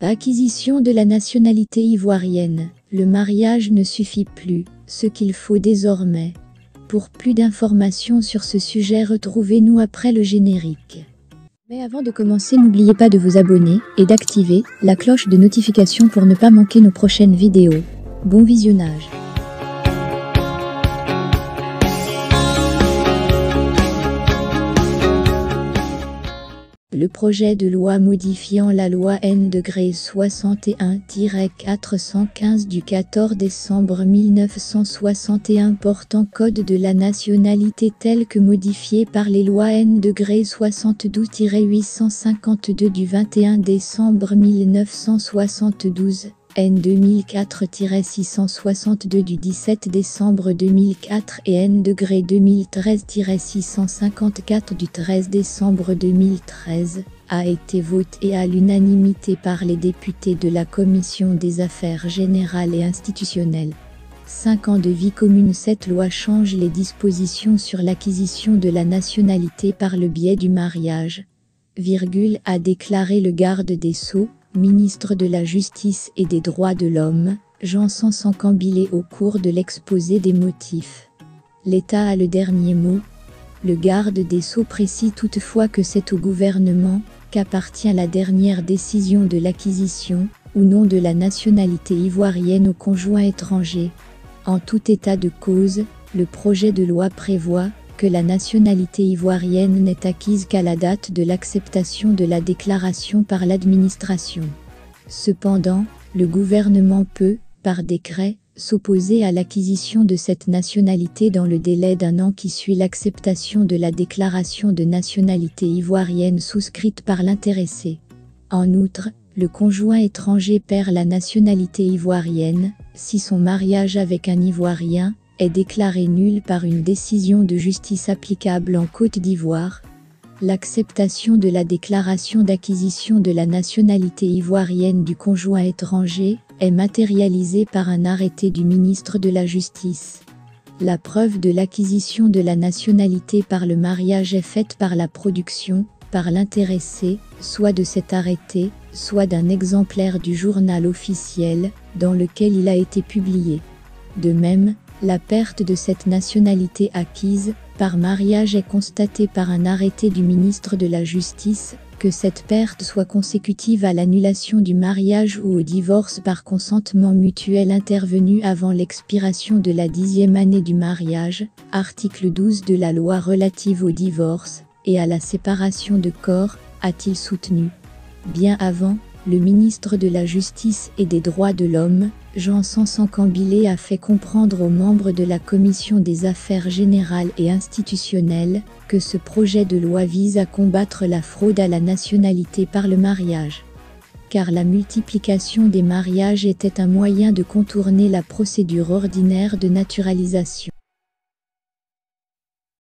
Acquisition de la nationalité ivoirienne. Le mariage ne suffit plus, ce qu'il faut désormais. Pour plus d'informations sur ce sujet, retrouvez-nous après le générique. Mais avant de commencer, n'oubliez pas de vous abonner et d'activer la cloche de notification pour ne pas manquer nos prochaines vidéos. Bon visionnage. Le projet de loi modifiant la loi N-61-415 du 14 décembre 1961 portant code de la nationalité tel que modifié par les lois N-72-852 du 21 décembre 1972, N-2004-662 du 17 décembre 2004 et N-2013-654 du 13 décembre 2013, a été voté à l'unanimité par les députés de la Commission des Affaires Générales et Institutionnelles. 5 ans de vie commune. Cette loi change les dispositions sur l'acquisition de la nationalité par le biais du mariage, a déclaré le garde des Sceaux, ministre de la Justice et des Droits de l'Homme, Jean Sanson-Cambilé au cours de l'exposé des motifs. L'État a le dernier mot. Le garde des Sceaux précise toutefois que c'est au gouvernement qu'appartient la dernière décision de l'acquisition, ou non, de la nationalité ivoirienne aux conjoints étrangers. En tout état de cause, le projet de loi prévoit que la nationalité ivoirienne n'est acquise qu'à la date de l'acceptation de la déclaration par l'administration. Cependant, le gouvernement peut, par décret, s'opposer à l'acquisition de cette nationalité dans le délai d'1 an qui suit l'acceptation de la déclaration de nationalité ivoirienne souscrite par l'intéressé. En outre, le conjoint étranger perd la nationalité ivoirienne si son mariage avec un Ivoirien est déclaré nul par une décision de justice applicable en Côte d'Ivoire. L'acceptation de la déclaration d'acquisition de la nationalité ivoirienne du conjoint étranger est matérialisée par un arrêté du ministre de la Justice. La preuve de l'acquisition de la nationalité par le mariage est faite par la production, par l'intéressé, soit de cet arrêté, soit d'un exemplaire du journal officiel, dans lequel il a été publié. De même, la perte de cette nationalité acquise par mariage est constatée par un arrêté du ministre de la Justice, que cette perte soit consécutive à l'annulation du mariage ou au divorce par consentement mutuel intervenu avant l'expiration de la 10e année du mariage, article 12 de la loi relative au divorce, et à la séparation de corps, a-t-il soutenu. Bien avant, le ministre de la Justice et des Droits de l'Homme, Jean Sanson-Cambilé, a fait comprendre aux membres de la Commission des Affaires Générales et Institutionnelles que ce projet de loi vise à combattre la fraude à la nationalité par le mariage. Car la multiplication des mariages était un moyen de contourner la procédure ordinaire de naturalisation.